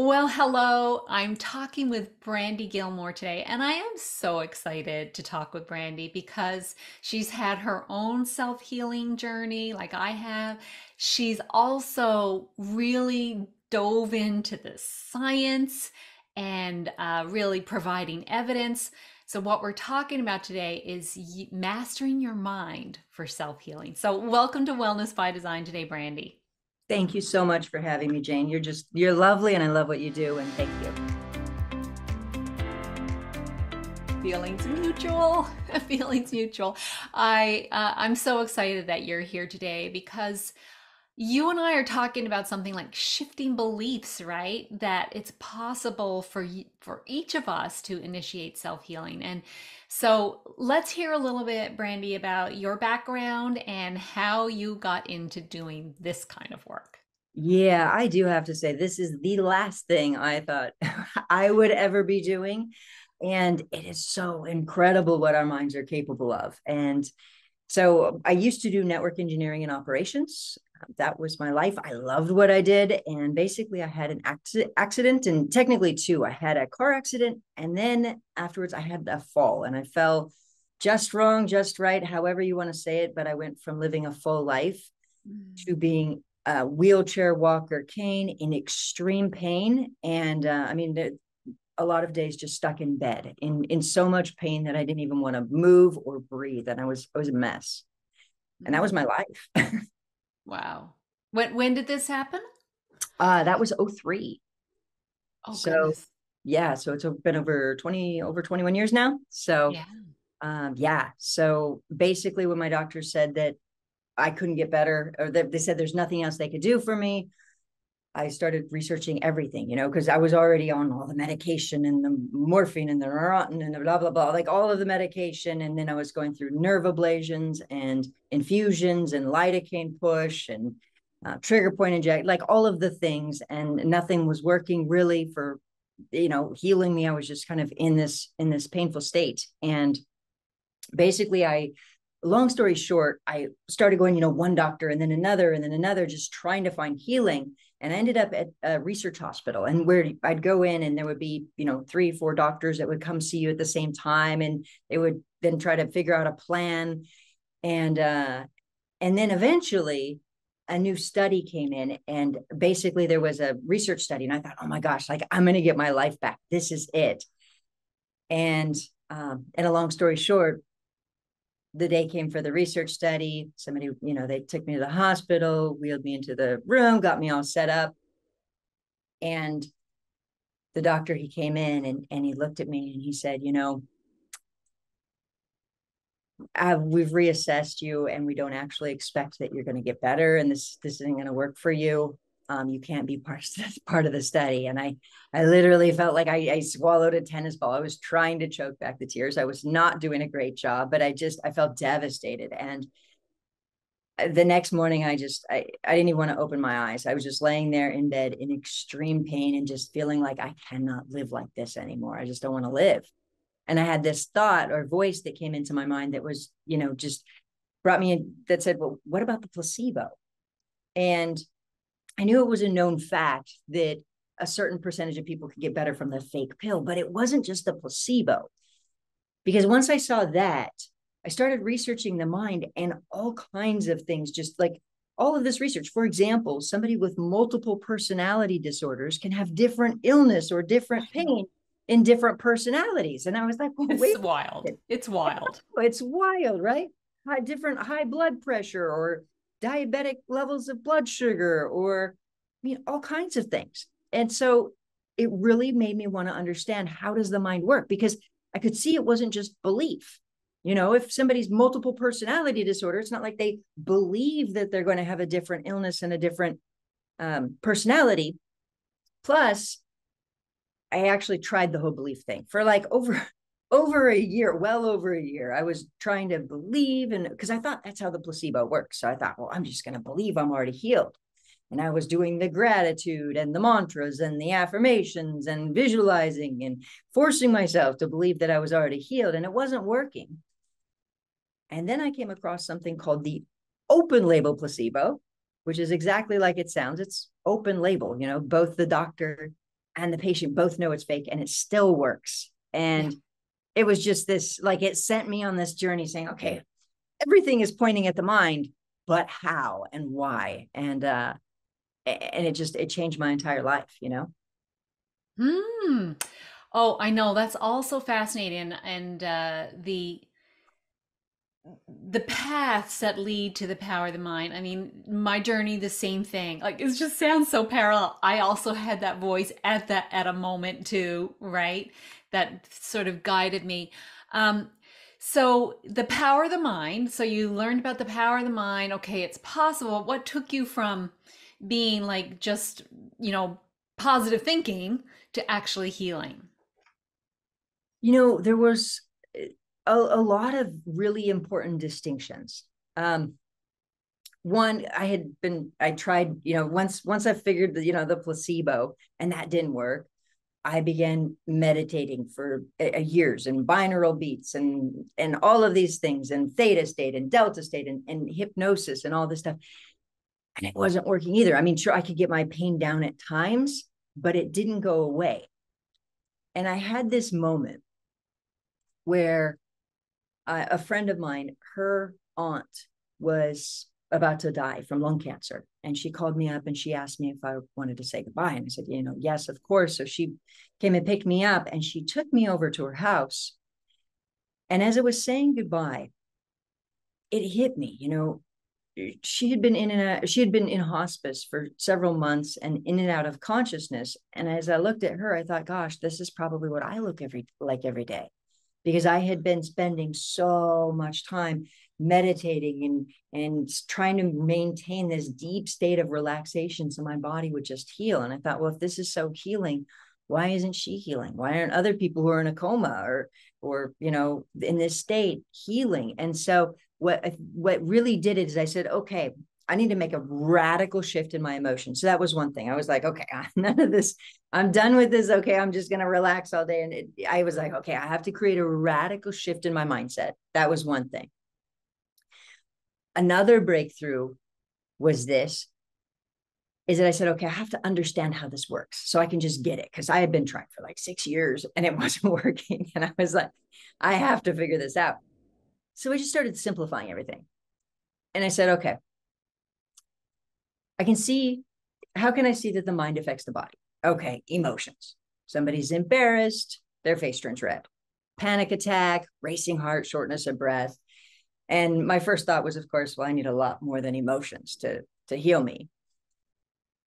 Well, hello. I'm talking with Brandy Gillmore today, and I am so excited to talk with Brandy because she's had her own self-healing journey like I have. She's also really dove into the science and really providing evidence. So, what we're talking about today is mastering your mind for self-healing. So, welcome to Wellness by Design today, Brandy. Thank you so much for having me, Jane. You're lovely and I love what you do, and thank you. Feelings mutual. Feelings mutual. I'm so excited that you're here today because you and I are talking about something like shifting beliefs, right? That it's possible for each of us to initiate self-healing. And so let's hear a little bit, Brandy, about your background and how you got into doing this kind of work. Yeah, I do have to say, this is the last thing I thought I would ever be doing. And it is so incredible what our minds are capable of. And so I used to do network engineering and operations. That was my life. I loved what I did. And basically, I had an accident, and technically, two. I had a car accident. And then afterwards, I had a fall, and I fell just wrong, just right, however you want to say it. But I went from living a full life to being a wheelchair walker cane in extreme pain. And I mean, a lot of days just stuck in bed in so much pain that I didn't even want to move or breathe. And I was a mess. And that was my life. Wow. When did this happen? That was '03. Oh, So goodness. yeah, so it's been over 21 years now. So Yeah. yeah. So basically when my doctor said that I couldn't get better, or that they said there's nothing else they could do for me, I started researching everything, because I was already on all the medication and the morphine and the Neurontin and the blah, blah, blah, like all of the medication. And then I was going through nerve ablations and infusions and lidocaine push and trigger point inject, like all of the things. And nothing was working really for, healing me. I was just kind of in this painful state. And basically long story short, I started going, one doctor and then another, just trying to find healing. And I ended up at a research hospital, and where I'd go in and there would be, 3, 4 doctors that would come see you at the same time. And they would then try to figure out a plan. And then eventually a new study came in, and basically there was a research study. And I thought, oh my gosh, like I'm going to get my life back. This is it. And a long story short, the day came for the research study. Somebody, they took me to the hospital, wheeled me into the room, got me all set up. And the doctor, he came in and he looked at me and he said, we've reassessed you and we don't actually expect that you're going to get better. And this isn't going to work for you. You can't be part of the study. And I literally felt like I swallowed a tennis ball. I was trying to choke back the tears. I was not doing a great job, but I felt devastated. And the next morning, I didn't even want to open my eyes. I was just laying there in bed in extreme pain and just feeling like I cannot live like this anymore. I just don't want to live. And I had this thought or voice that came into my mind that was, just brought me in, that said, well, what about the placebo? And I knew it was a known fact that a certain percentage of people could get better from the fake pill, but it wasn't just the placebo. Because once I saw that, I started researching the mind and all kinds of things, just like all of this research. For example, somebody with multiple personality disorders can have different illness or different pain in different personalities. And I was like, well, It's wait, wild. It's wild. it's wild, right? Different high blood pressure or diabetic levels of blood sugar, or all kinds of things. And so it really made me want to understand, how does the mind work? Because I could see it wasn't just belief. If somebody's multiple personality disorder, it's not like they believe that they're going to have a different illness and a different personality. Plus, I actually tried the whole belief thing for like over a year, well over a year. I was trying to believe, and because I thought that's how the placebo works. So I thought, well, I'm just going to believe I'm already healed. And I was doing the gratitude and the mantras and the affirmations and visualizing and forcing myself to believe that I was already healed, and it wasn't working. And then I came across something called the open label placebo, which is exactly like it sounds. It's open label, both the doctor and the patient both know it's fake, and it still works. Yeah. And it was just this, like, it sent me on this journey saying, okay, everything is pointing at the mind, but how and why? And it changed my entire life, you know? Hmm. Oh, I know. That's also fascinating. And the paths that lead to the power of the mind. I mean, my journey, the same thing. Like it just sounds so parallel. I also had that voice at a moment too, right? That sort of guided me. Um, so the power of the mind. So you learned about the power of the mind. Okay, it's possible. What took you from being like just, you know, positive thinking to actually healing? There was a lot of really important distinctions. Um, One, I tried, once I figured the placebo, and that didn't work. I began meditating for years, and binaural beats, and all of these things, and theta state and delta state, and hypnosis and all this stuff. And it wasn't working either. I mean, sure, I could get my pain down at times, but it didn't go away. And I had this moment where a friend of mine, her aunt was about to die from lung cancer. And she called me up and she asked me if I wanted to say goodbye. And I said, yes, of course. So she came and picked me up and she took me over to her house. And as I was saying goodbye, it hit me, she had been in hospice for several months and in and out of consciousness. And as I looked at her, I thought, gosh, this is probably what I look every day, because I had been spending so much time meditating and trying to maintain this deep state of relaxation so my body would just heal. And I thought, well, if this is so healing, why isn't she healing? Why aren't other people who are in a coma or in this state healing? And so what really did it is I said, okay, I need to make a radical shift in my emotions. So that was one thing. I was like, okay, none of this, I'm done with this. Okay, I'm just going to relax all day. And I was like, okay, I have to create a radical shift in my mindset. That was one thing. Another breakthrough was this, is that I said, okay, I have to understand how this works so I can just get it. Because I had been trying for like 6 years and it wasn't working. And I was like, I have to figure this out. So we just started simplifying everything. And I said, okay, how can I see that the mind affects the body? Okay, emotions. Somebody's embarrassed, their face turns red. Panic attack, racing heart, shortness of breath. And my first thought was, of course, well, I need a lot more than emotions to heal me.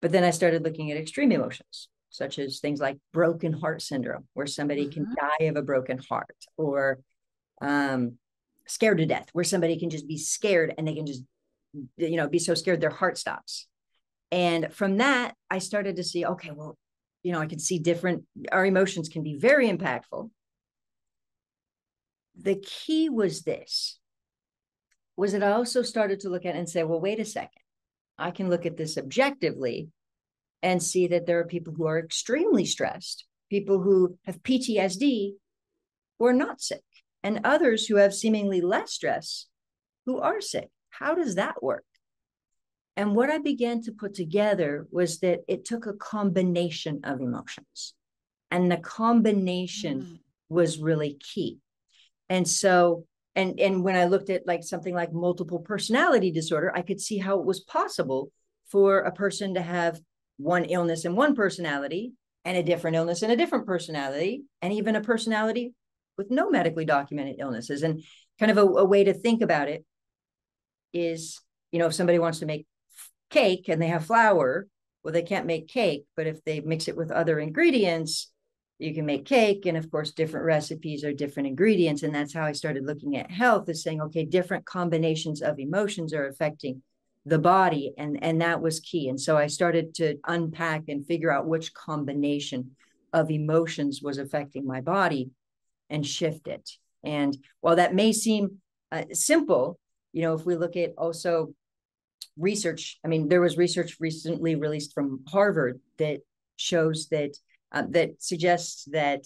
But then I started looking at extreme emotions, such as things like broken heart syndrome, where somebody can Mm-hmm. die of a broken heart, or scared to death, where somebody can just be scared and they can just, be so scared their heart stops. And from that, I started to see, okay, well, I can see our emotions can be very impactful. The key was that I also started to look at it and say, well, wait a second. I can look at this objectively and see that there are people who are extremely stressed, people who have PTSD who are not sick, and others who have seemingly less stress who are sick. How does that work? And what I began to put together was that it took a combination of emotions, and the combination Mm-hmm. was really key. And so, and when I looked at like something like multiple personality disorder, I could see how it was possible for a person to have one illness in one personality and a different illness in a different personality, and even a personality with no medically documented illnesses. And kind of a way to think about it is, if somebody wants to make cake and they have flour, well, they can't make cake, but if they mix it with other ingredients, you can make cake. And of course, different recipes are different ingredients. And that's how I started looking at health, is saying, okay, different combinations of emotions are affecting the body. And that was key. And so I started to unpack and figure out which combination of emotions was affecting my body and shift it. And while that may seem simple, if we look at also research, I mean, there was research recently released from Harvard that shows that suggests that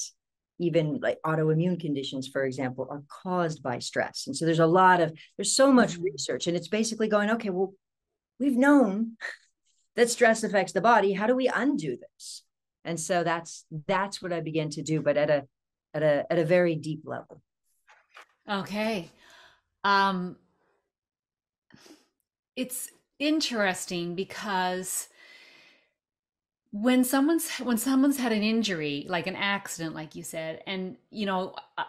even like autoimmune conditions, for example, are caused by stress. And so there's so much Mm-hmm. research, and it's basically going, okay, well, we've known that stress affects the body. How do we undo this? And so that's what I began to do, but at a very deep level. Okay. Um, it's interesting because when someone's had an injury, like an accident, like you said, and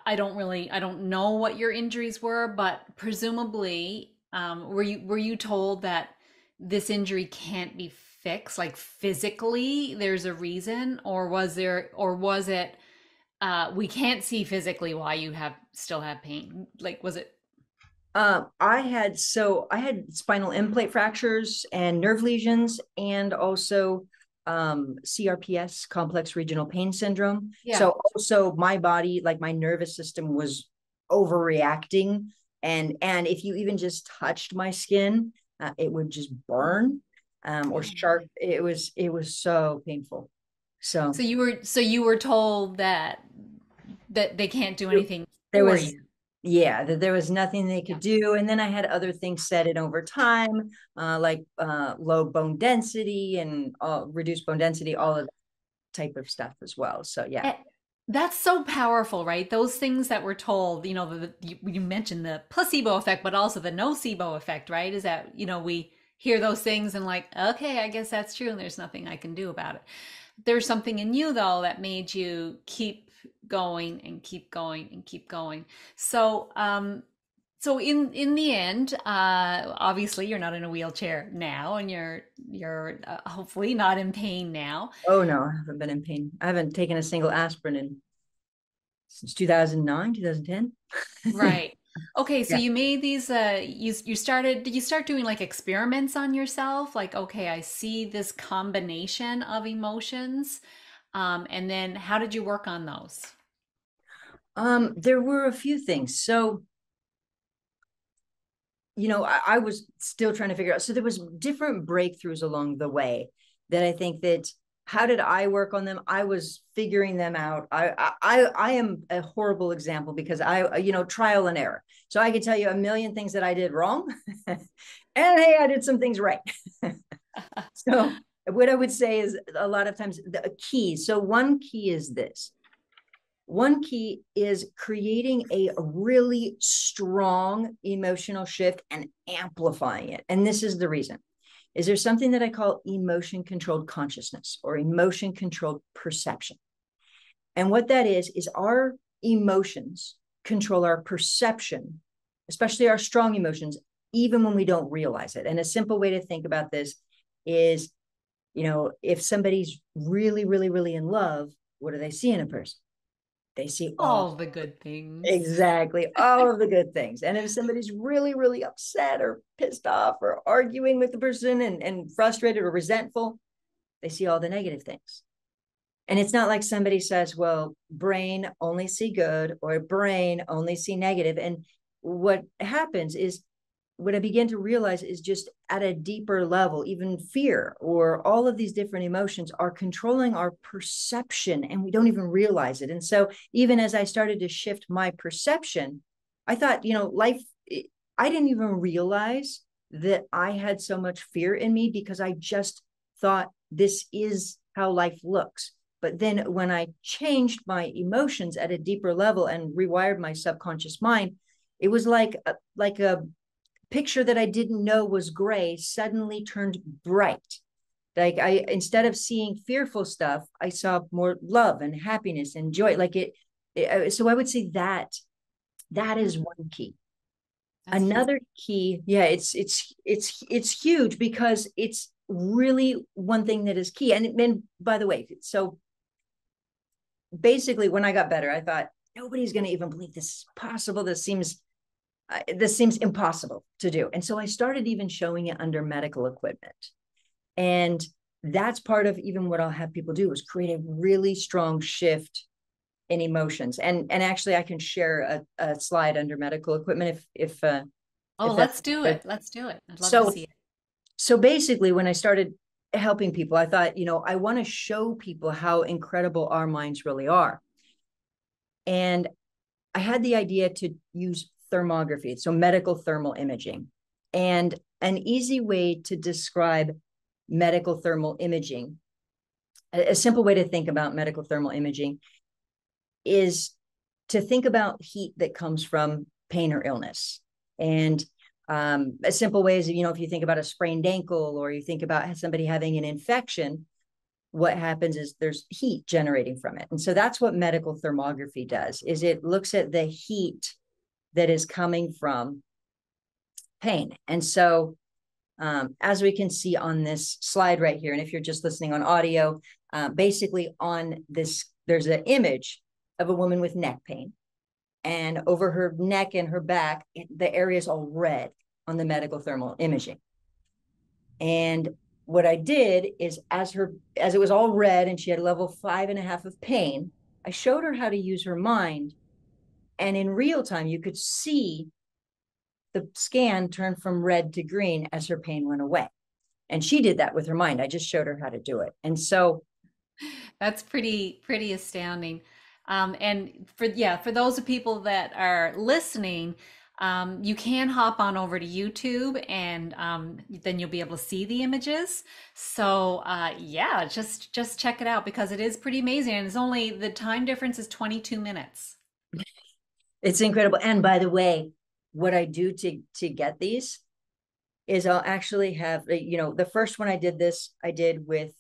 I don't know what your injuries were, but presumably, were you told that this injury can't be fixed, like physically, there's a reason, or was it, we can't see physically why you have still have pain? Like, was it? I had spinal end plate fractures and nerve lesions, and also CRPS, complex regional pain syndrome. Yeah. So also my body, like my nervous system, was overreacting, and if you even just touched my skin, it would just burn, or Oh sharp. my. It was so painful. So So you were told that they can't do anything there for was you. yeah, that there was nothing they Yeah. could do. And then I had other things set in over time, like low bone density and reduced bone density, all of that type of stuff as well. So yeah. Eh, That's so powerful, right? Those things that we're told, you mentioned the placebo effect, but also the nocebo effect, right? Is that, we hear those things and like, okay, I guess that's true and there's nothing I can do about it. There's something in you though that made you keep going and keep going and keep going. So in the end, obviously you're not in a wheelchair now, and you're hopefully not in pain now. Oh no, I haven't been in pain. I haven't taken a single aspirin since 2009, 2010. Right. Okay, so Yeah. you made these did you start doing like experiments on yourself? Like, okay, I see this combination of emotions. And then how did you work on those? There were a few things. So I was still trying to figure out. So there was different breakthroughs along the way that I think that, how did I work on them? I was figuring them out. I am a horrible example because trial and error. So I could tell you a million things that I did wrong, and hey, I did some things right. So what I would say is, a lot of times the key. So one key is this. One key is creating a really strong emotional shift and amplifying it. And this is the reason. Is there something that I call emotion controlled consciousness or emotion controlled perception? And what that is our emotions control our perception, especially our strong emotions, even when we don't realize it. And a simple way to think about this is, if somebody's really, really, really in love, what do they see in a person? They see all. All the good things. Exactly. All of the good things. And if somebody's really, really upset or pissed off or arguing with the person and frustrated or resentful, they see all the negative things. And it's not like somebody says, well, brain only see good or brain only see negative. And what happens is, what I begin to realize is, just at a deeper level, even fear or all of these different emotions are controlling our perception, and we don't even realize it. And so even as I started to shift my perception, I thought, life, I didn't even realize that I had so much fear in me because I just thought this is how life looks. But then when I changed my emotions at a deeper level and rewired my subconscious mind, it was like a picture that I didn't know was gray suddenly turned bright. Like, I, instead of seeing fearful stuff, I saw more love and happiness and joy. So I would say that is one key. That's huge. Another key, yeah, it's huge because it's really one thing that is key. And by the way, so basically when I got better, I thought, nobody's going to even believe this is possible. This seems impossible to do. And so I started even showing it under medical equipment. And that's part of even what I'll have people do, is create a really strong shift in emotions. And actually I can share a slide under medical equipment Oh, if that's let's do good. it. Let's do it. I'd love to So see it. so basically when I started helping people, I thought, I want to show people how incredible our minds really are. And I had the idea to use thermography, so medical thermal imaging. And an easy way to describe medical thermal imaging a simple way to think about medical thermal imaging is to think about heat that comes from pain or illness. And a simple way is, if you think about a sprained ankle or you think about somebody having an infection, what happens is there's heat generating from it. And so that's what medical thermography does, is it looks at the heat that is coming from pain. And so as we can see on this slide right here, and if you're just listening on audio, basically on this, there's an image of a woman with neck pain. And over her neck and her back, the area is all red on the medical thermal imaging. And what I did is, as it was all red and she had level 5.5 of pain, I showed her how to use her mind. And in real time, you could see the scan turn from red to green as her pain went away. And she did that with her mind. I just showed her how to do it. And so That's pretty astounding. And for those of people that are listening, you can hop on over to YouTube, and then you'll be able to see the images. So yeah, just check it out because it is pretty amazing. And it's only the time difference is 22 minutes. it's incredible. And by the way, what I do to get these is I'll actually have, the first one I did this, I did with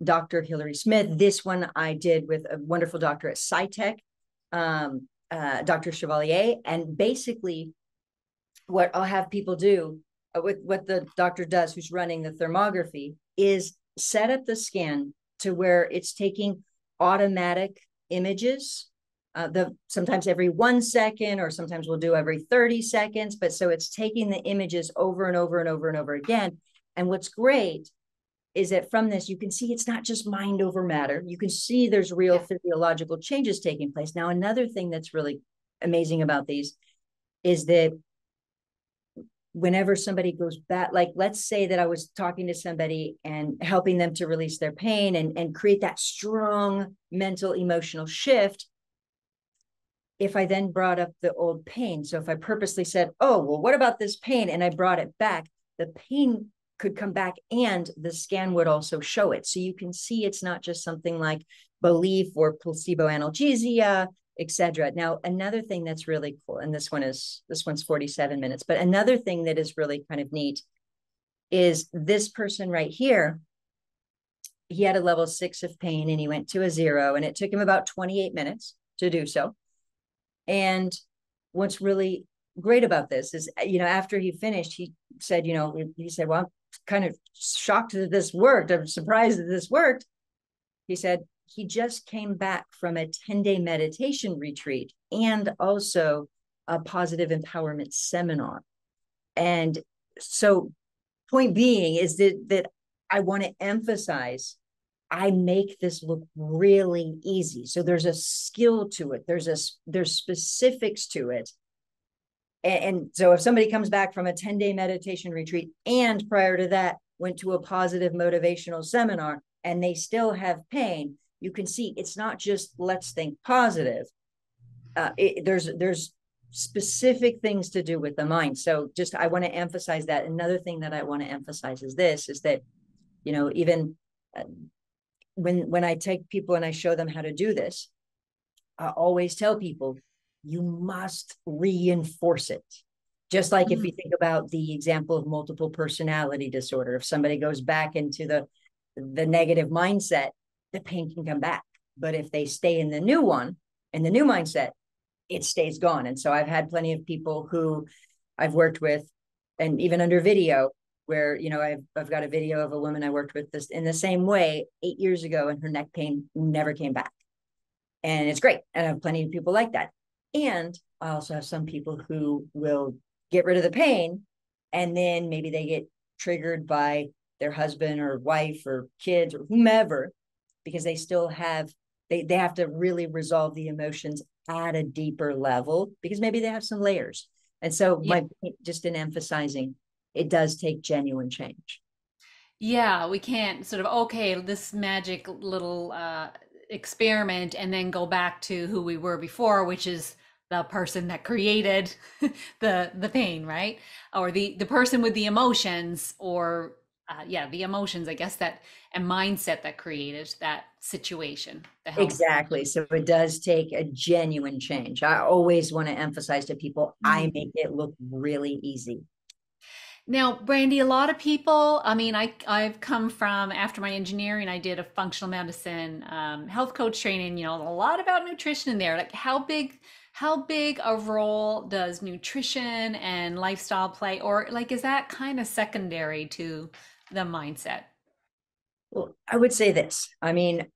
Dr. Hilary Smith. This one I did with a wonderful doctor at SciTech, Dr. Chevalier. And basically, what I'll have people do with what the doctor does, who's running the thermography, is set up the scan to where it's taking automatic images. Sometimes every 1 second, or sometimes we'll do every 30 seconds. But so it's taking the images over and over and over and over again. And what's great is that from this, you can see it's not just mind over matter. You can see there's real Yeah. physiological changes taking place. Now, another thing that's really amazing about these is that whenever somebody goes back, like let's say that I was talking to somebody and helping them to release their pain and create that strong mental emotional shift, if I then brought up the old pain. So if I purposely said, oh, well, what about this pain? And I brought it back, the pain could come back and the scan would also show it. So you can see it's not just something like belief or placebo analgesia, etc. Now, another thing that's really cool, and this one's 47 minutes, but another thing that is really kind of neat is this person right here. He had a level 6 of pain and he went to a 0, and it took him about 28 minutes to do so. And what's really great about this is, after he finished, he said, well, I'm kind of shocked that this worked. I'm surprised that this worked. He said he just came back from a 10-day meditation retreat and also a positive empowerment seminar. And so point being is that I want to emphasize, I make this look really easy. So there's a skill to it. There's specifics to it. And so if somebody comes back from a 10-day meditation retreat and prior to that went to a positive motivational seminar and they still have pain, you can see it's not just let's think positive. There's specific things to do with the mind. So just I want to emphasize that. Another thing that I want to emphasize is that even when I take people and I show them how to do this, I always tell people, you must reinforce it. Just like if you think about the example of multiple personality disorder, if somebody goes back into the negative mindset, the pain can come back. But if they stay in the new one, in the new mindset, it stays gone. And so I've had plenty of people who I've worked with, and even under video, where I've got a video of a woman I worked with this in the same way 8 years ago, and her neck pain never came back. And it's great. And I have plenty of people like that. And I also have some people who will get rid of the pain, and then maybe they get triggered by their husband or wife or kids or whomever, because they still have, they have to really resolve the emotions at a deeper level, because maybe they have some layers. And so Yeah. just in emphasizing, it does take genuine change. Yeah, we can't sort of, okay, this magic little experiment and then go back to who we were before, which is the person that created the pain, right? Or the person with the emotions, or yeah, the emotions, I guess, that and mindset that created that situation, the health. Exactly. So it does take a genuine change. I always want to emphasize to people, I Mm. make it look really easy. Now, Brandy, a lot of people, I mean, I've come from after my engineering, I did a functional medicine, health coach training, a lot about nutrition in there. Like how big a role does nutrition and lifestyle play? Or like, is that kind of secondary to the mindset? Well, I would say this. I mean,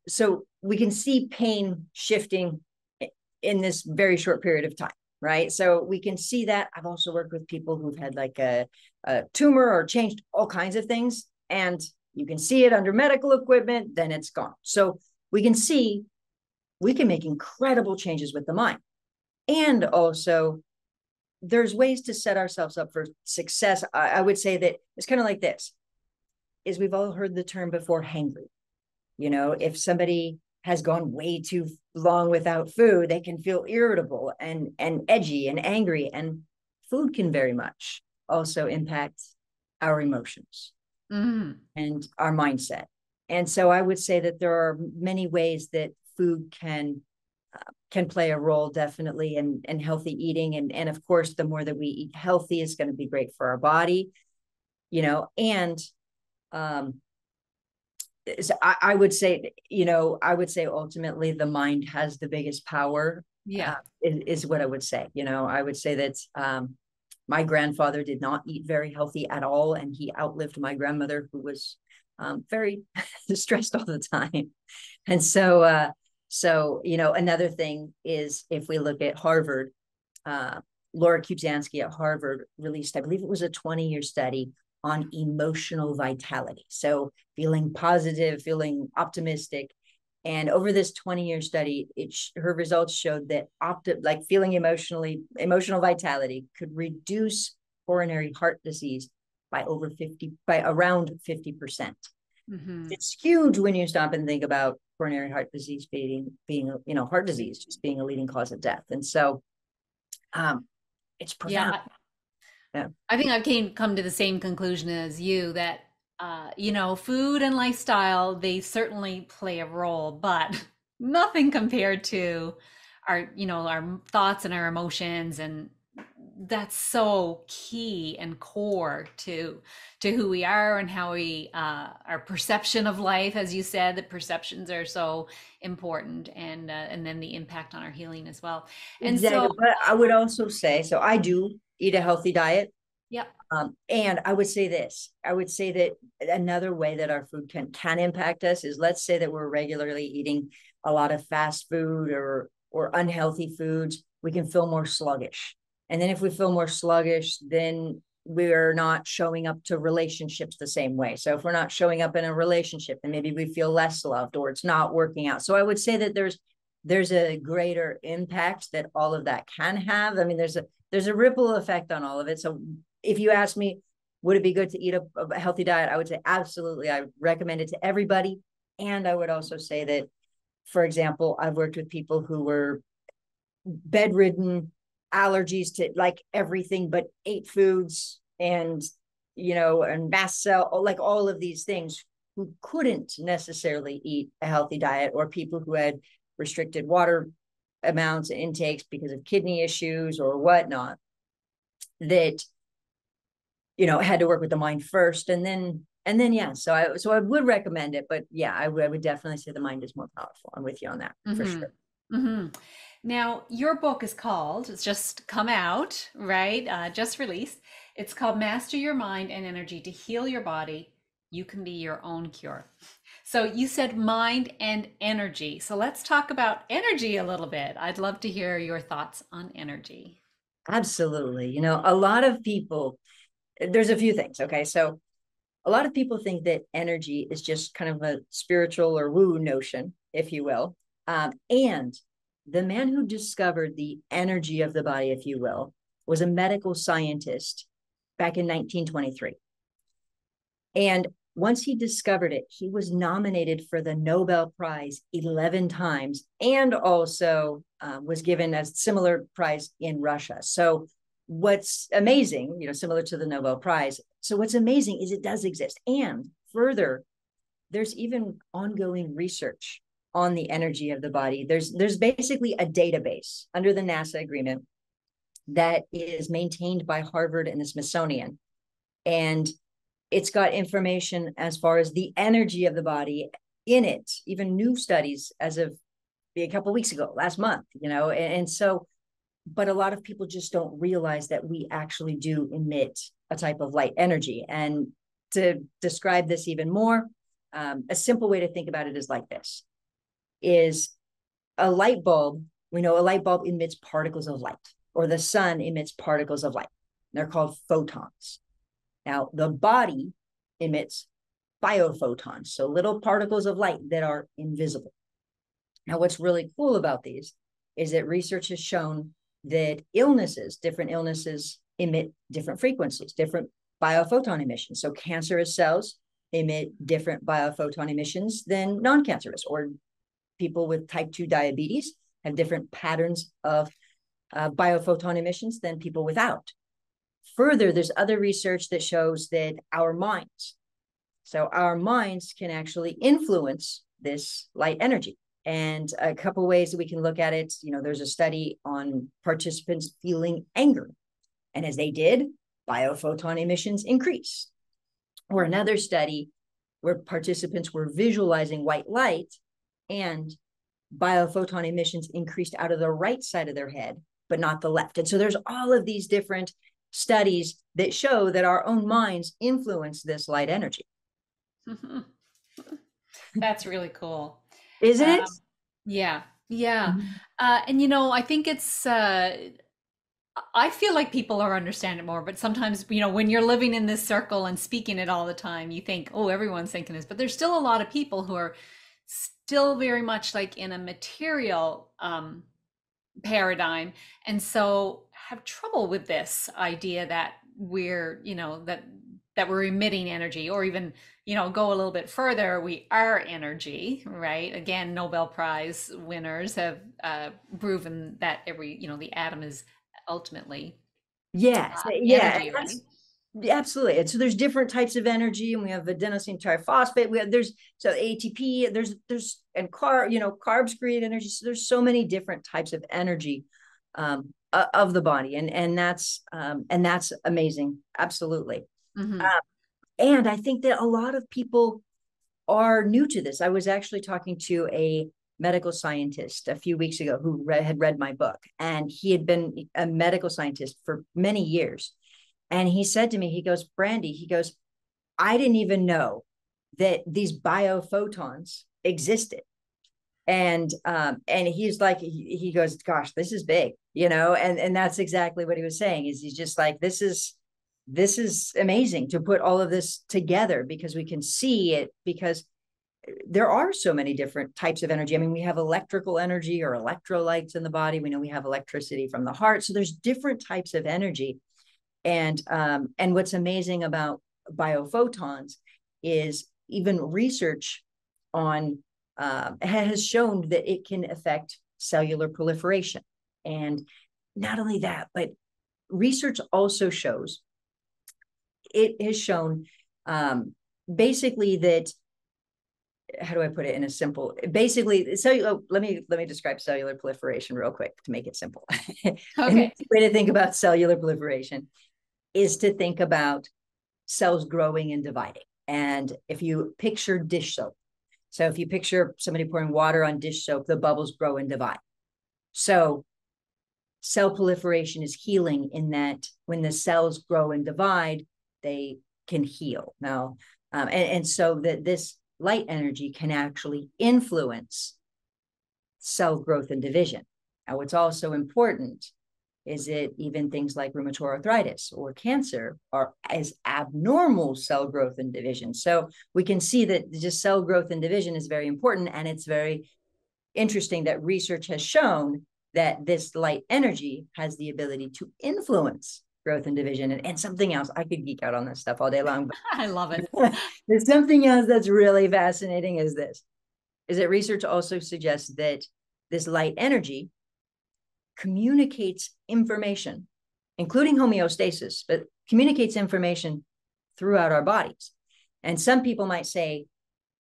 so we can see pain shifting in this very short period of time, right? So we can see that. I've also worked with people who've had like a tumor or changed all kinds of things, and you can see it under medical equipment, then it's gone. So we can see we can make incredible changes with the mind. And also, there's ways to set ourselves up for success. I would say that it's kind of like this is we've all heard the term before hangry. If somebody has gone way too long without food, they can feel irritable and edgy and angry. And food can very much also impact our emotions Mm. and our mindset. And so I would say that there are many ways that food can play a role definitely in healthy eating. And of course, the more that we eat healthy is going to be great for our body, and um, so I would say, I would say ultimately the mind has the biggest power, Yeah. is what I would say. I would say that my grandfather did not eat very healthy at all, and he outlived my grandmother, who was very stressed all the time. And so another thing is if we look at Harvard, uh, Laura Kubzansky at Harvard released, I believe it was a 20-year study on emotional vitality. So feeling positive, feeling optimistic. And over this 20-year study, her results showed that like feeling emotional vitality could reduce coronary heart disease by around 50%. Hmm. It's huge when you stop and think about coronary heart disease being heart disease just being a leading cause of death. And so um, it's profound. Yeah. Yeah. I think I've come to the same conclusion as you that food and lifestyle, they certainly play a role, but nothing compared to our thoughts and our emotions, and that's so key and core to who we are and how we our perception of life, as you said, the perceptions are so important, and then the impact on our healing as well. And so, Exactly. But I would also say, so I do eat a healthy diet. yeah. And I would say this, I would say that another way that our food can impact us is, let's say that we're regularly eating a lot of fast food or unhealthy foods, we can feel more sluggish. And then if we feel more sluggish, then we're not showing up to relationships the same way. So if we're not showing up in a relationship, then maybe we feel less loved or it's not working out. So I would say that there's a greater impact that all of that can have. I mean, there's a ripple effect on all of it. So if you ask me, would it be good to eat a healthy diet? I would say absolutely. I recommend it to everybody. And I would also say that, for example, I've worked with people who were bedridden, allergies to like everything but 8 foods, and mast cell, like all of these things, who couldn't necessarily eat a healthy diet, or people who had restricted water amounts and intakes because of kidney issues or whatnot, that had to work with the mind first, and then yeah. So I would recommend it, but yeah, I would definitely say the mind is more powerful. I'm with you on that for Hmm. sure. Hmm. Now, your book is called, it's just come out, right? Just released. It's called Master Your Mind and Energy to Heal Your Body. You can be your own cure. So you said mind and energy. So let's talk about energy a little bit. I'd love to hear your thoughts on energy. Absolutely. A lot of people, there's a few things. Okay, so a lot of people think that energy is just kind of a spiritual or woo notion, if you will. And the man who discovered the energy of the body, if you will, was a medical scientist back in 1923. And once he discovered it, he was nominated for the Nobel Prize 11 times, and also was given a similar prize in Russia. So what's amazing, similar to the Nobel Prize. So what's amazing is it does exist. And further, there's even ongoing research on the energy of the body. There's basically a database under the NASA agreement that is maintained by Harvard and the Smithsonian. And it's got information as far as the energy of the body in it, even new studies as of a couple of weeks ago, last month, and so, but a lot of people just don't realize that we actually do emit a type of light energy. And to describe this even more, a simple way to think about it is like this: is a light bulb. We know a light bulb emits particles of light, or the sun emits particles of light. They're called photons. Now, the body emits biophotons, so little particles of light that are invisible. Now, what's really cool about these is that research has shown that different illnesses emit different frequencies, different biophoton emissions. So cancerous cells emit different biophoton emissions than non-cancerous, or people with type 2 diabetes have different patterns of biophoton emissions than people without. Further, there's other research that shows that our minds can actually influence this light energy. And a couple ways that we can look at it, there's a study on participants feeling anger. And as they did, biophoton emissions increased. Or another study where participants were visualizing white light, and biophoton emissions increased out of the right side of their head, but not the left. And so there's all of these different studies that show that our own minds influence this light energy. That's really cool. Isn't it? Yeah, yeah. Mm-hmm. And I think I feel like people are understanding it more, but sometimes, when you're living in this circle and speaking it all the time, you think, oh, everyone's thinking this, but there's still a lot of people who are still very much like in a material paradigm, and so have trouble with this idea that we're, that we're emitting energy, or even, go a little bit further, we are energy, right? Again, Nobel Prize winners have proven that the atom is ultimately Yes. Yeah. energy, right? Absolutely. And so there's different types of energy, and we have adenosine triphosphate. There's so ATP, and carbs create energy. So there's so many different types of energy of the body. And that's amazing. Absolutely. Mm-hmm. And I think that a lot of people are new to this. I was actually talking to a medical scientist a few weeks ago who had read my book, and he had been a medical scientist for many years. And he said to me, he goes, Brandy, I didn't even know that these biophotons existed. And he's like, he goes, gosh, this is big, and that's exactly what he was saying. Is he's just like, this is amazing to put all of this together, because we can see it, because there are so many different types of energy. I mean, we have electrical energy, or electrolytes in the body. We know we have electricity from the heart. So there's different types of energy. And what's amazing about biophotons is even research on has shown that it can affect cellular proliferation. And not only that, but research also shows, it has shown basically that, how do I put it in a simple, basically, let me describe cellular proliferation real quick to make it simple. And Okay. the way to think about cellular proliferation is to think about cells growing and dividing. And if you picture dish soap, so if you picture somebody pouring water on dish soap, the bubbles grow and divide. So cell proliferation is healing, in that when the cells grow and divide, they can heal. Now, and so that this light energy can actually influence cell growth and division. Now, what's also important is that even things like rheumatoid arthritis or cancer are as abnormal cell growth and division. So we can see that just cell growth and division is very important. And it's very interesting that research has shown that this light energy has the ability to influence growth and division. And something else, I could geek out on this stuff all day long, I love it. but there's something else that's really fascinating is that research also suggests that this light energy communicates information including homeostasis, but communicates information throughout our bodies. And some people might say,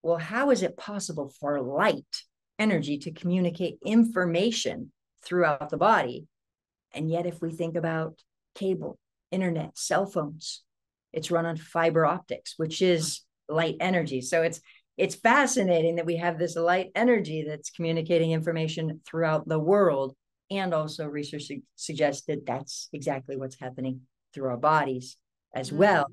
well, how is it possible for light energy to communicate information throughout the body? And yet, if we think about cable, internet, cell phones, it's run on fiber optics, which is light energy. So it's fascinating that we have this light energy that's communicating information throughout the world. And also research suggests that that's exactly what's happening through our bodies as well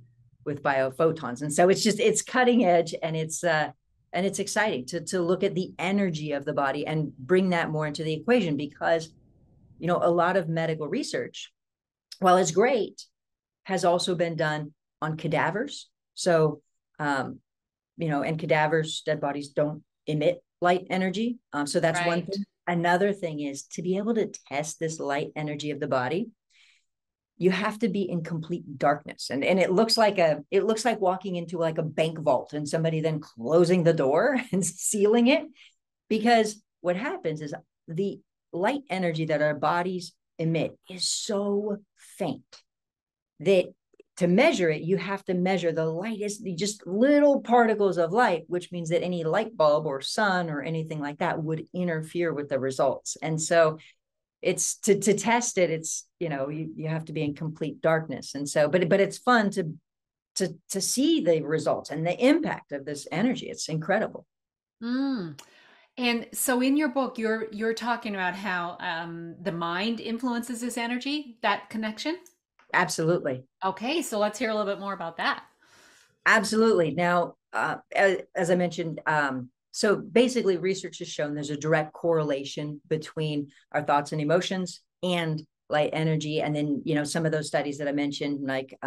with biophotons. And so it's cutting edge, and it's exciting to look at the energy of the body and bring that more into the equation, because a lot of medical research, while it's great, has also been done on cadavers. So and cadavers, dead bodies, don't emit light energy. So that's one Right. thing. Another thing is to be able to test this light energy of the body, you have to be in complete darkness. And it looks like walking into like a bank vault and somebody then closing the door and sealing it. Because what happens is the light energy that our bodies emit is so faint that to measure it, you have to measure the light is just little particles of light, which means that any light bulb or sun or anything like that would interfere with the results. And so it's to test it, it's you have to be in complete darkness. And so but it's fun to see the results and the impact of this energy. It's incredible. Mm. And so in your book, you're talking about how the mind influences this energy, that connection. Absolutely. Okay, so let's hear a little bit more about that. Absolutely. Now, as I mentioned, so basically, research has shown there's a direct correlation between our thoughts and emotions and light energy. And then, some of those studies that I mentioned, like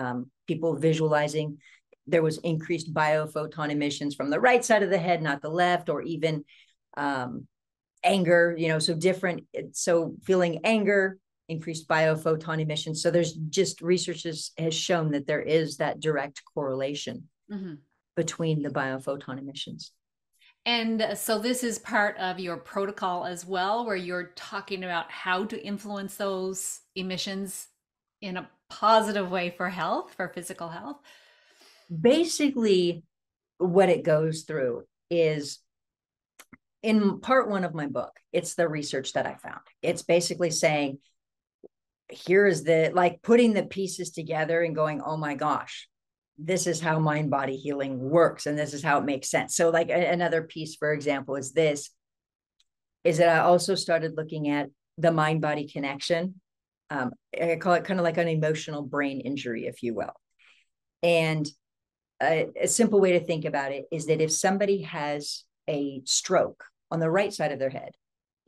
people visualizing, there was increased biophoton emissions from the right side of the head, not the left, or even anger, so feeling anger, increased biophoton emissions. So there's just research has shown that there is that direct correlation Hmm. between the biophoton emissions. And so this is part of your protocol as well, where you're talking about how to influence those emissions in a positive way for health, for physical health. Basically, what it goes through is in part one of my book, it's the research that I found. It's basically saying, here is like putting the pieces together and going, oh my gosh, this is how mind body healing works. And this is how it makes sense. So like another piece, for example, is that I also started looking at the mind body connection. I call it kind of like an emotional brain injury, if you will. And a simple way to think about it is that if somebody has a stroke on the right side of their head,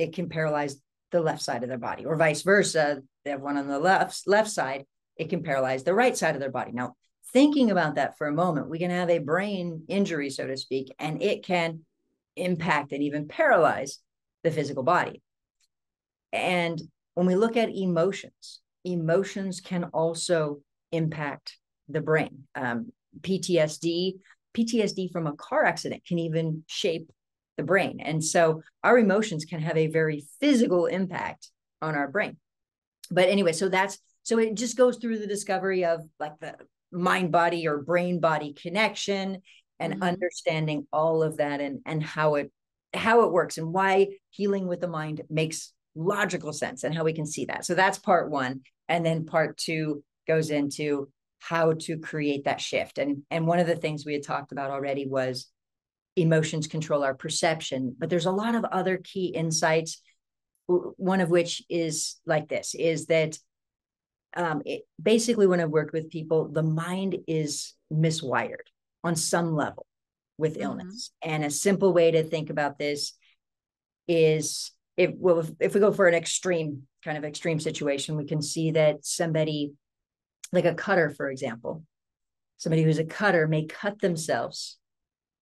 it can paralyze the left side of their body, or vice versa. They have one on the left side, it can paralyze the right side of their body. Now, thinking about that for a moment, we can have a brain injury, so to speak, and it can impact and even paralyze the physical body. And when we look at emotions can also impact the brain. PTSD from a car accident can even shape the brain. And so our emotions can have a very physical impact on our brain. But anyway, so it just goes through the discovery of like the mind body or brain body connection, and Hmm. understanding all of that, and how it works, and why healing with the mind makes logical sense, and how we can see that. So that's part one. And then part two goes into how to create that shift. And one of the things we had talked about already was emotions control our perception, but there's a lot of other key insights. One of which is like this, is that basically when I've worked with people, the mind is miswired on some level with Hmm. illness. And a simple way to think about this is, if we go for an extreme situation, we can see that somebody like a cutter, for example, somebody who's a cutter may cut themselves,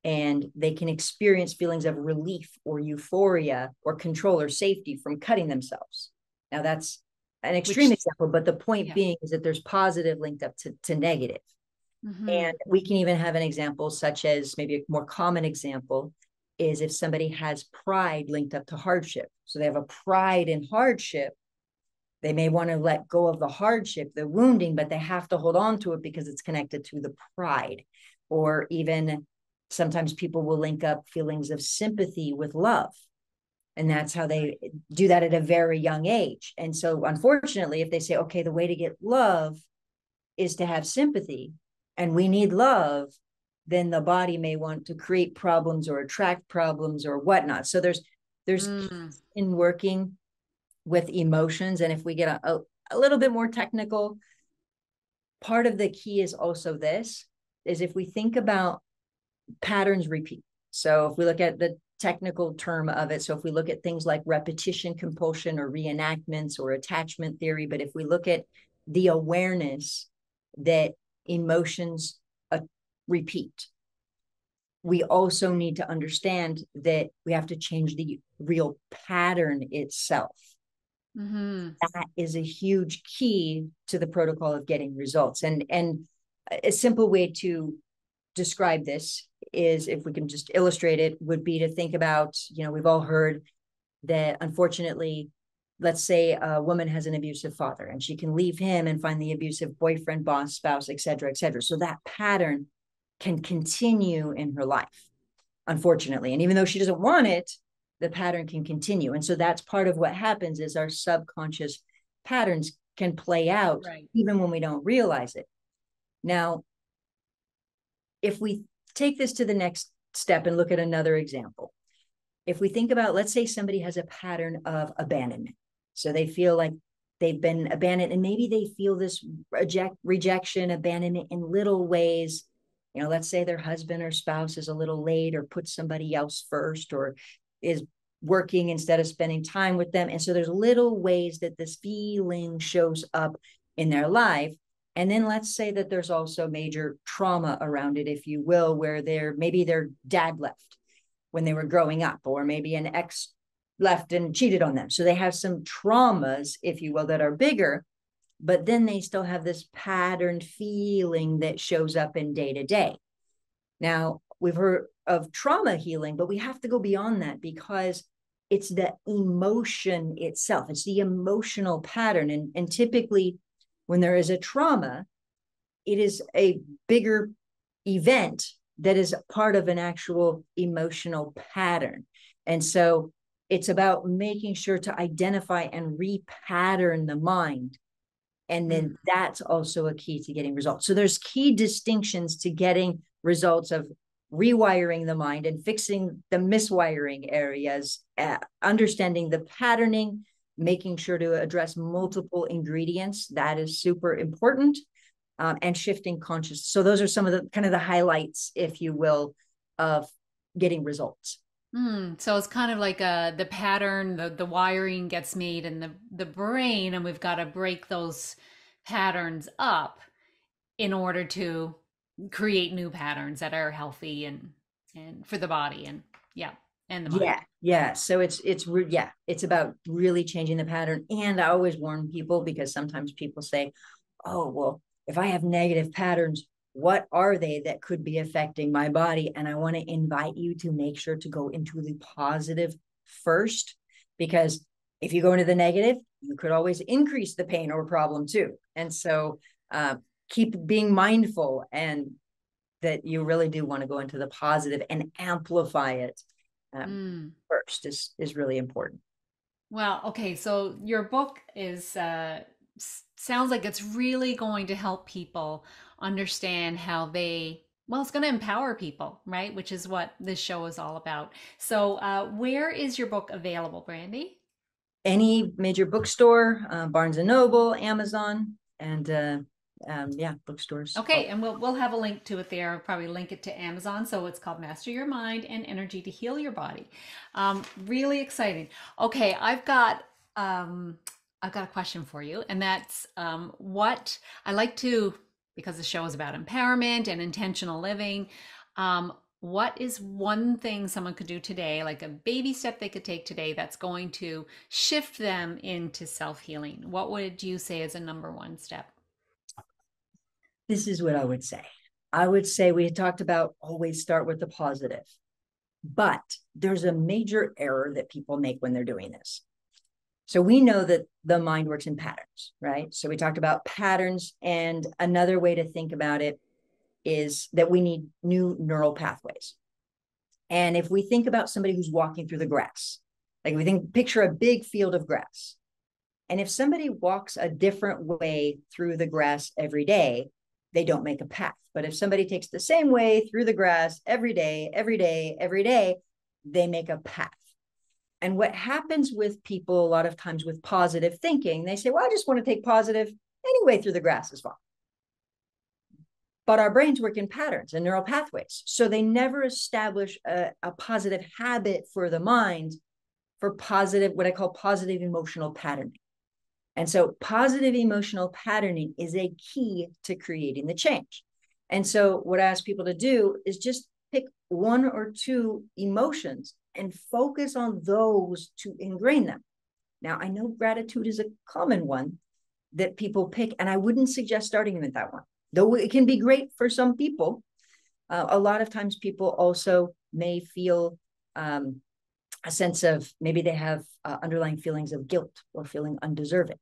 and they can experience feelings of relief or euphoria or control or safety from cutting themselves. Now, that's an extreme Which, example, but the point yeah. being is that there's positive linked up to negative. Hmm. And we can even have an example, such as maybe a more common example is if somebody has pride linked up to hardship. So they have a pride in hardship, They may want to let go of the hardship, the wounding, but they have to hold on to it because it's connected to the pride. Or even sometimes people will link up feelings of sympathy with love. And that's how they do that at a very young age. And so, unfortunately, if they say, okay, the way to get love is to have sympathy, and we need love, then the body may want to create problems or attract problems or whatnot. So there's Mm. in working with emotions. And if we get a little bit more technical, part of the key is also this, is if we think about patterns repeat. So if we look at the technical term of it, so if we look at things like repetition compulsion or reenactments or attachment theory, but if we look at the awareness that emotions repeat, we also need to understand that we have to change the real pattern itself. Mm-hmm. That is a huge key to the protocol of getting results. And a simple way to describe this is, if we can just illustrate it, would be to think about, we've all heard that, unfortunately, let's say a woman has an abusive father and she can leave him and find the abusive boyfriend, boss, spouse, et cetera, et cetera. So that pattern can continue in her life, unfortunately. And even though she doesn't want it, the pattern can continue. And so that's part of what happens, is our subconscious patterns can play out Right. even when we don't realize it. Now, if we take this to the next step and look at another example, if we think about, let's say somebody has a pattern of abandonment. So they feel like they've been abandoned, and maybe they feel this rejection, abandonment in little ways. Let's say their husband or spouse is a little late or puts somebody else first, or is working instead of spending time with them. And so there's little ways that this feeling shows up in their life. And then let's say that there's also major trauma around it, if you will, where maybe their dad left when they were growing up, or maybe an ex left and cheated on them. So they have some traumas, if you will, that are bigger, but then they still have this patterned feeling that shows up in day to day. Now, we've heard of trauma healing, but we have to go beyond that, because it's the emotion itself. It's the emotional pattern. And typically, when there is a trauma, it is a bigger event that is part of an actual emotional pattern. And so it's about making sure to identify and repattern the mind. And then that's also a key to getting results. So there's key distinctions to getting results of rewiring the mind and fixing the miswiring areas, understanding the patterning, making sure to address multiple ingredients. That is super important. And shifting consciousness. So those are some of the kind of the highlights, if you will, of getting results. So it's kind of like the pattern, the wiring gets made in the brain, and we've got to break those patterns up in order to create new patterns that are healthy and for the body, and yeah, and the mind. Yeah. So it's about really changing the pattern. And I always warn people, because sometimes people say, oh, well, if I have negative patterns, what are they that could be affecting my body? And I want to invite you to make sure to go into the positive first, because if you go into the negative, you could always increase the pain or problem too. And so keep being mindful, and that you really do want to go into the positive and amplify it first is really important. Well, okay, so your book is sounds like it's really going to help people understand how well, it's going to empower people, right? Which is what this show is all about. So, where is your book available, Brandy? Any major bookstore, Barnes and Noble, Amazon, and yeah, bookstores. Okay, and we'll have a link to it there. I'll probably link it to Amazon. So it's called Master Your Mind and Energy to Heal Your Body. Really exciting. Okay, I've got a question for you, and that's what I like to, because the show is about empowerment and intentional living. What is one thing someone could do today, like a baby step they could take today, that's going to shift them into self-healing? What would you say is a number one step? This is what I would say. I would say, we had talked about always start with the positive, but there's a major error that people make when they're doing this. So we know that the mind works in patterns, right? So we talked about patterns, and another way to think about it is that we need new neural pathways. And if we think about somebody who's walking through the grass, like we think, picture a big field of grass. And if somebody walks a different way through the grass every day, they don't make a path. But if somebody takes the same way through the grass every day, every day, every day, they make a path. And what happens with people a lot of times with positive thinking, they say, well, I just want to take positive anyway through the grass is fine. But our brains work in patterns and neural pathways. So they never establish a positive habit for the mind for positive, what I call positive emotional patterning. And so positive emotional patterning is a key to creating the change. And so what I ask people to do is just pick one or two emotions and focus on those to ingrain them. Now, I know gratitude is a common one that people pick, and I wouldn't suggest starting with that one, though it can be great for some people. A lot of times people also may feel a sense of, maybe they have underlying feelings of guilt or feeling undeserving.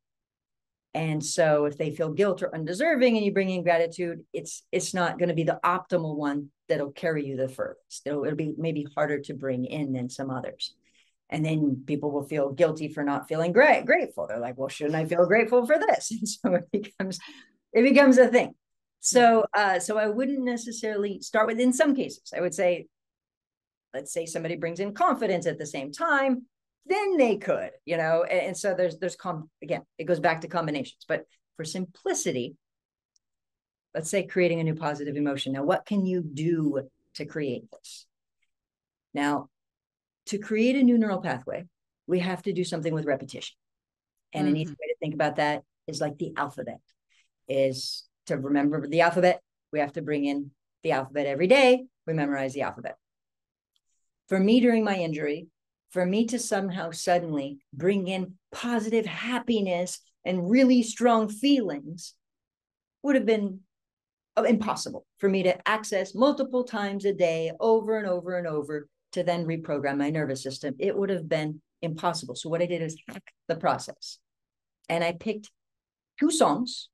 And so if they feel guilt or undeserving and you bring in gratitude, it's not going to be the optimal one that'll carry you the furthest. It'll be maybe harder to bring in than some others. And then people will feel guilty for not feeling grateful. They're like, well, shouldn't I feel grateful for this? And so it becomes a thing. So I wouldn't necessarily start with, in some cases, I would say, let's say somebody brings in confidence at the same time, then they could, and so there's again, it goes back to combinations. But for simplicity, let's say creating a new positive emotion. Now, what can you do to create this? Now, to create a new neural pathway, we have to do something with repetition. And an easy way to think about that is like the alphabet. Is to remember the alphabet, we have to bring in the alphabet every day. We memorize the alphabet. For me, during my injury, for me to somehow suddenly bring in positive happiness and really strong feelings would have been impossible for me to access multiple times a day, over and over and over, to then reprogram my nervous system. It would have been impossible. So what I did is hack the process. And I picked 2 songs,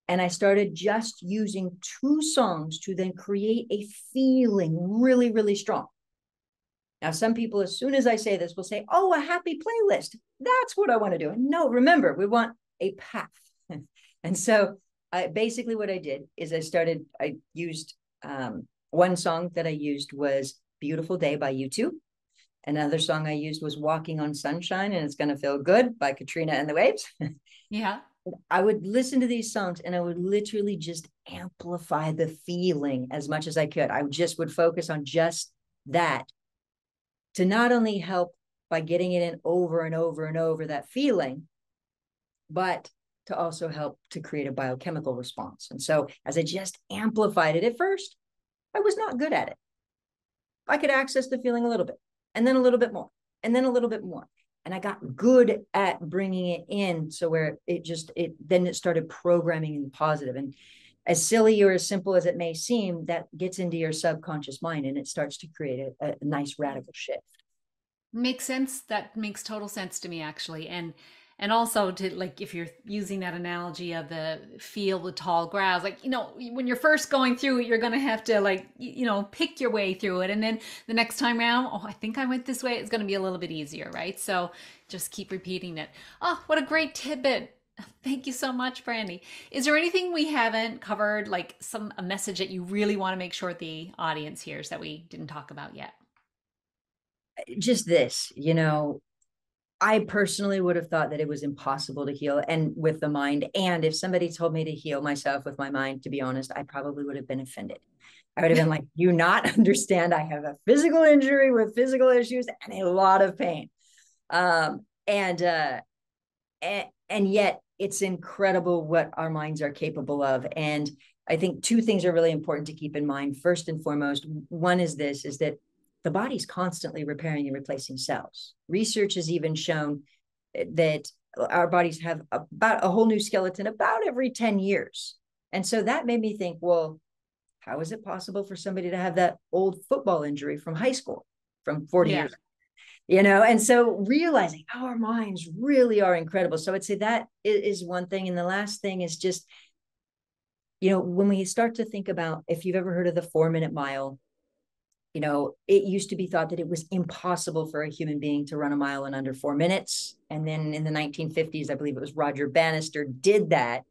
and I started just using 2 songs to then create a feeling really, really strong. Now, some people, as soon as I say this, will say, oh, a happy playlist. That's what I want to do. And no, remember, we want a path. And so basically what I did is I used one song that I used was Beautiful Day by U2. Another song I used was Walking on Sunshine and It's Gonna Feel Good by Katrina and the Waves. Yeah. I would listen to these songs and I would literally just amplify the feeling as much as I could. I just would focus on just that, to not only help by getting it in over and over and over, that feeling, but to also help to create a biochemical response. And so as I just amplified it at first, I was not good at it. I could access the feeling a little bit, and then a little bit more, and then a little bit more. And I got good at bringing it in, so where then it started programming in positive. And as silly or as simple as it may seem, that gets into your subconscious mind and it starts to create a nice radical shift. Makes sense. That makes total sense to me, actually. And also, to like, if you're using that analogy of the field with tall grass, like, when you're first going through it, you're going to have to, like, pick your way through it. And then the next time around, oh, I think I went this way. It's going to be a little bit easier, right? So just keep repeating it. Oh, what a great tidbit. Thank you so much, Brandy. Is there anything we haven't covered, like a message that you really want to make sure the audience hears that we didn't talk about yet? Just this, I personally would have thought that it was impossible to heal and with the mind. And if somebody told me to heal myself with my mind, to be honest, I probably would have been offended. I would have been like, you not understand, I have a physical injury with physical issues and a lot of pain. And yet it's incredible what our minds are capable of. And I think 2 things are really important to keep in mind. First and foremost, one is that the body's constantly repairing and replacing cells. Research has even shown that our bodies have about a whole new skeleton about every 10 years. And so that made me think, well, how is it possible for somebody to have that old football injury from high school from 40 Yeah. years ago? And so realizing our minds really are incredible. So I'd say that is one thing. And the last thing is just, when we start to think about, if you've ever heard of the 4 minute mile, it used to be thought that it was impossible for a human being to run a mile in under 4 minutes. And then in the 1950s, I believe it was Roger Bannister did that.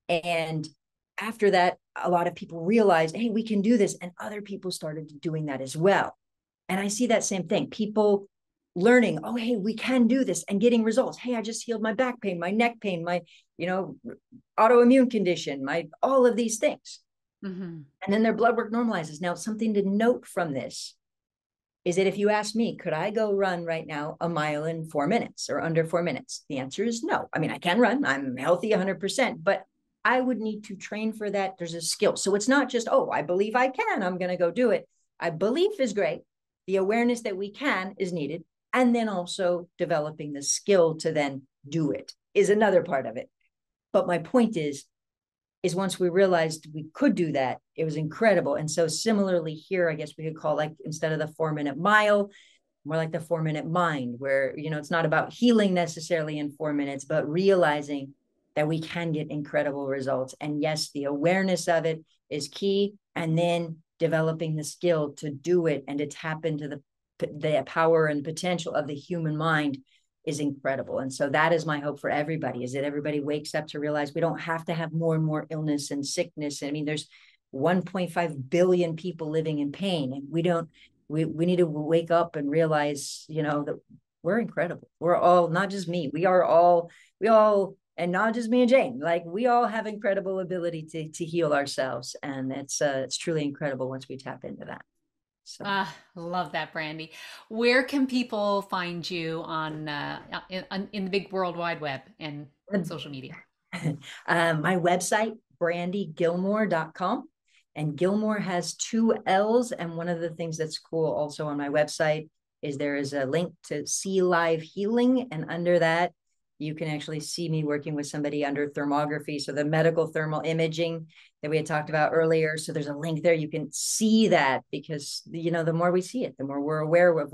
And after that, a lot of people realized, hey, we can do this. And other people started doing that as well. And I see that same thing. People learning, oh, hey, we can do this, and getting results. Hey, I just healed my back pain, my neck pain, my, autoimmune condition, all of these things. Mm-hmm. And then their blood work normalizes. Now, something to note from this is that if you ask me, could I go run right now a mile in 4 minutes or under 4 minutes? The answer is no. I mean, I can run. I'm healthy 100%, but I would need to train for that. There's a skill. So it's not just, oh, I believe I can, I'm going to go do it. I believe is great. The awareness that we can is needed. And then also developing the skill to then do it is another part of it. But my point is once we realized we could do that, it was incredible. And so similarly here, I guess we could call, like, instead of the 4 minute mile, more like the 4 minute mind, where, it's not about healing necessarily in 4 minutes, but realizing that we can get incredible results. And yes, the awareness of it is key. And then developing the skill to do it and to tap into the power and potential of the human mind is incredible. And so that is my hope for everybody, is that everybody wakes up to realize we don't have to have more and more illness and sickness. I mean, there's 1.5 billion people living in pain, and we need to wake up and realize, that we're incredible. We're all, not just me, we all, and not just me and Jane, like, we all have incredible ability to heal ourselves. And it's truly incredible once we tap into that. So. Love that, Brandy. Where can people find you in the big World Wide Web and social media? My website, brandygillmore.com. And Gilmore has 2 L's. And one of the things that's cool also on my website is there is a link to See Live Healing. And under that, you can actually see me working with somebody under thermography. So the medical thermal imaging that we had talked about earlier. So there's a link there. You can see that, because, the more we see it, the more we're aware of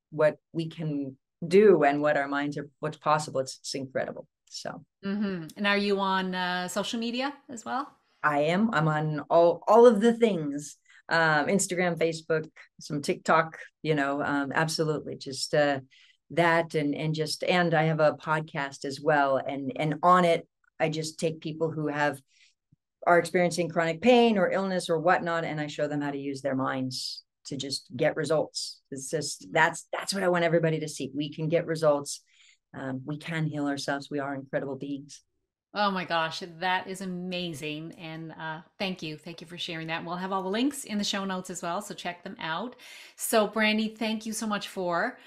what we can do and what our minds are, what's possible. It's incredible. So. Mm-hmm. And are you on social media as well? I'm on all of the things. Instagram, Facebook, some TikTok, absolutely. Just, that and I have a podcast as well. And on it, I just take people who are experiencing chronic pain or illness or whatnot, and I show them how to use their minds to just get results. It's just, that's what I want everybody to see. We can get results. We can heal ourselves. We are incredible beings. Oh my gosh, that is amazing. And thank you. Thank you for sharing that. We'll have all the links in the show notes as well, so check them out. So Brandy, thank you so much for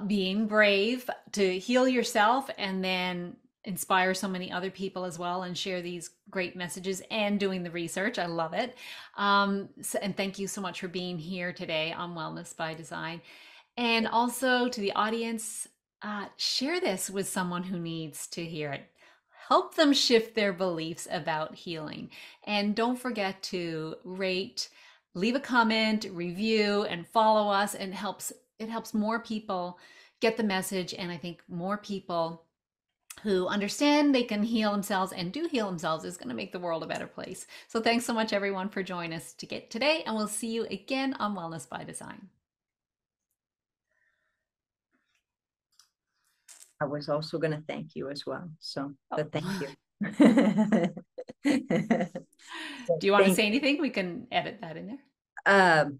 being brave to heal yourself and then inspire so many other people as well, and share these great messages and doing the research. I love it. And thank you so much for being here today on Wellness by Design. And also to the audience, share this with someone who needs to hear it. Help them shift their beliefs about healing. And don't forget to rate, leave a comment, review, and follow us. And it helps more people get the message. And I think more people who understand they can heal themselves and do heal themselves is going to make the world a better place. So thanks so much, everyone, for joining us today. And we'll see you again on Wellness by Design. I was also going to thank you as well. So, thank you. Do you want to say anything? We can edit that in there.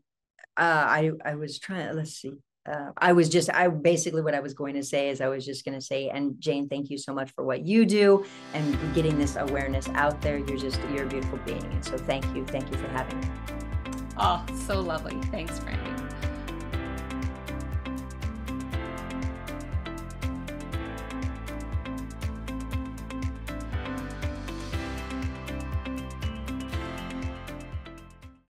I was trying, let's see. Basically what I was going to say is I was just going to say, and Jane, thank you so much for what you do and getting this awareness out there. You're a beautiful being. And so thank you for having me. Oh, so lovely. Thanks, Brandy.